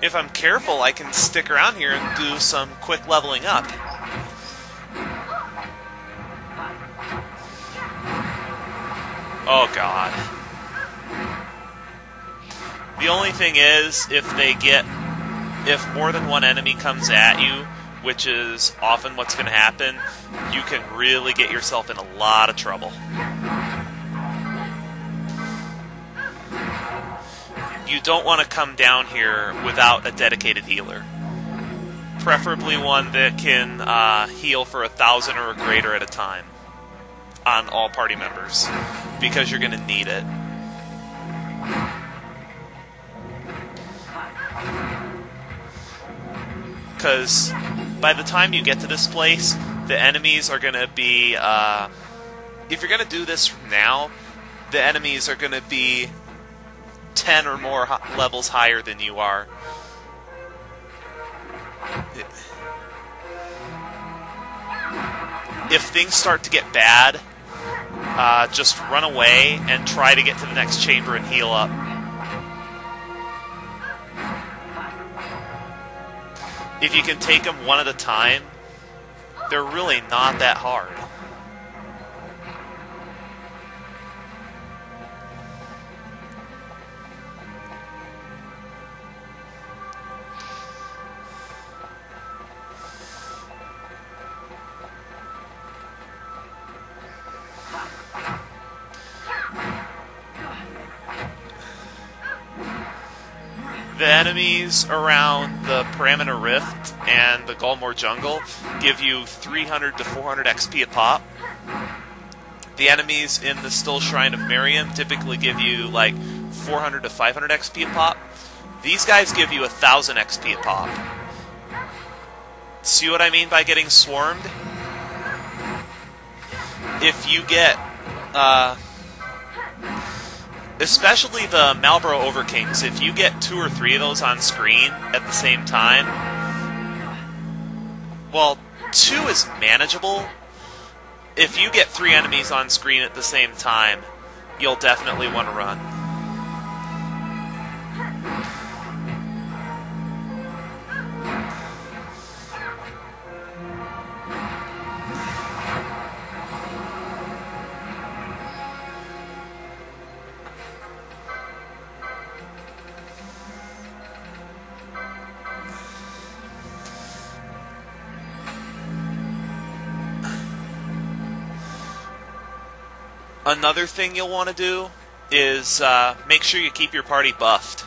if I'm careful, I can stick around here and do some quick leveling up. Oh god. The only thing is, if more than one enemy comes at you, which is often what's going to happen, you can really get yourself in a lot of trouble. You don't want to come down here without a dedicated healer. Preferably one that can heal for 1,000 or greater at a time on all party members, because you're going to need it. Because by the time you get to this place, the enemies are going to be... if you're going to do this now, the enemies are going to be 10 or more levels higher than you are. If things start to get bad, just run away and try to get to the next chamber and heal up. If you can take them one at a time, they're really not that hard. The enemies around the Parameter Rift and the Gulmore Jungle give you 300 to 400 XP a pop. The enemies in the Still Shrine of Miriam typically give you like 400 to 500 XP a pop. These guys give you 1,000 XP a pop. See what I mean by getting swarmed? If you get... especially the Malboro Overkings, if you get 2 or 3 of those on screen at the same time, well, 2 is manageable. If you get 3 enemies on screen at the same time, you'll definitely want to run. Another thing you'll want to do is make sure you keep your party buffed.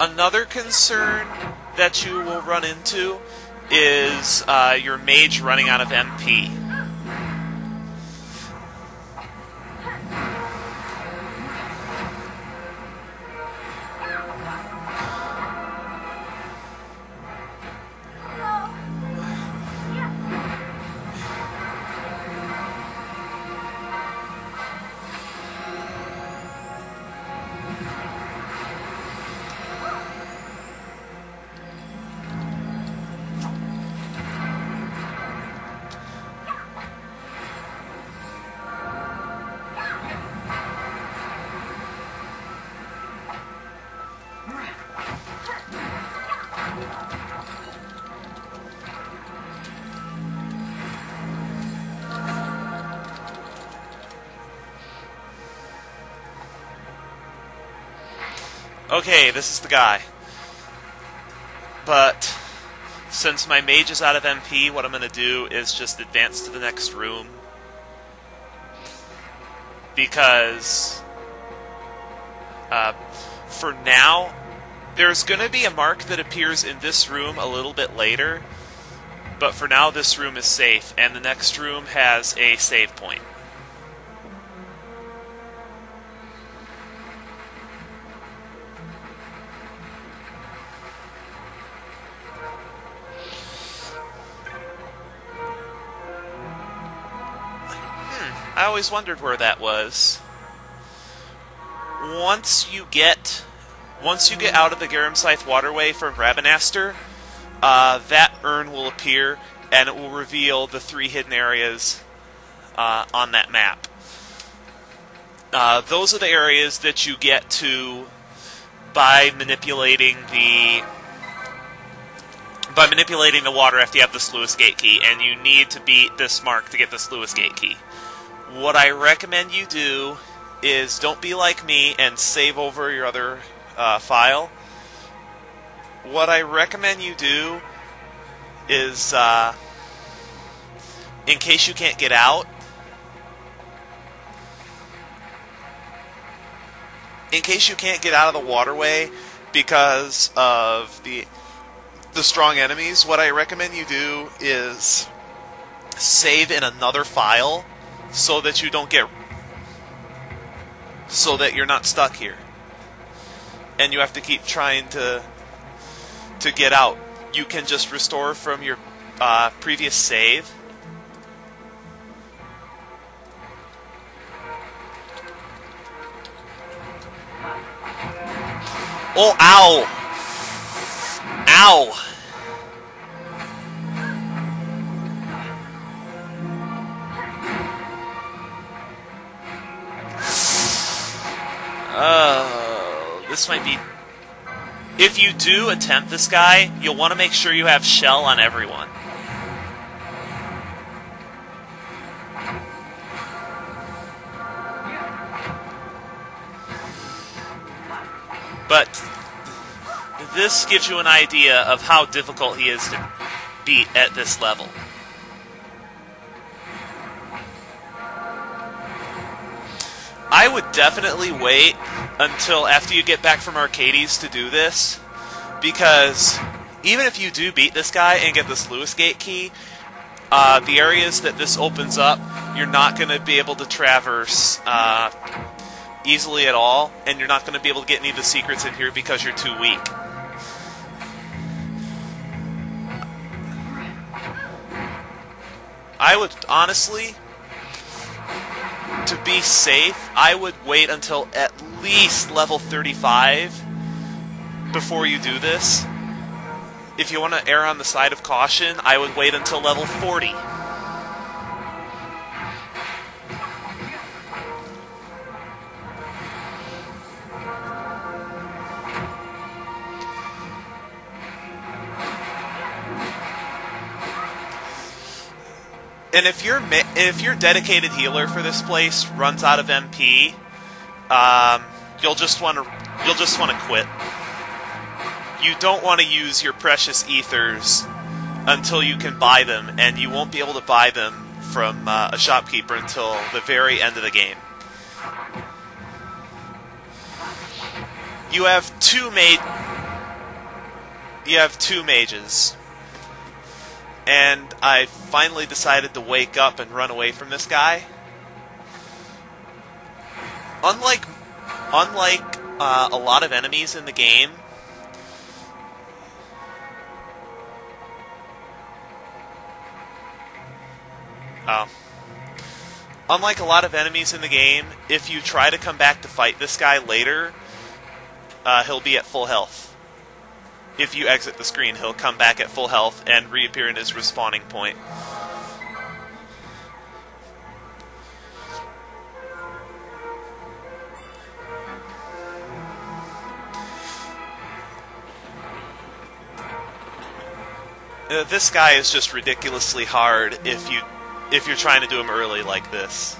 Another concern that you will run into is your mage running out of MP. Okay, this is the guy. But since my mage is out of MP, what I'm going to do is just advance to the next room. Because for now, there's going to be a mark that appears in this room a little bit later. But for now, this room is safe, and the next room has a save point. I always wondered where that was. Once you get out of the Garamscythe waterway from Rabanastre, that urn will appear, and it will reveal the 3 hidden areas on that map. Those are the areas that you get to by manipulating the water after you have the Sluice Gate key, and you need to beat this mark to get the Sluice Gate key. What I recommend you do is don't be like me and save over your other file. What I recommend you do is, in case you can't get out, of the waterway because of the strong enemies, what I recommend you do is save in another file so that you're not stuck here, and you have to keep trying to get out. You can just restore from your previous save. Oh, ow! Ow! This might be... If you do attempt this guy, you'll want to make sure you have shell on everyone. But this gives you an idea of how difficult he is to beat at this level. I would definitely wait until after you get back from Arcades to do this, because even if you do beat this guy and get the Sluice Gate key, the areas that this opens up, you're not going to be able to traverse easily at all, and you're not going to be able to get any of the secrets in here because you're too weak. I would honestly, to be safe, I would wait until at least level 35 before you do this. If you want to err on the side of caution, I would wait until level 40. And if your dedicated healer for this place runs out of MP, you'll just want to quit. You don't want to use your precious ethers until you can buy them, and you won't be able to buy them from a shopkeeper until the very end of the game. You have two mages. And I finally decided to wake up and run away from this guy. Unlike a lot of enemies in the game, if you try to come back to fight this guy later, he'll be at full health. If you exit the screen, he'll come back at full health and reappear in his respawning point. This guy is just ridiculously hard if you're trying to do him early like this.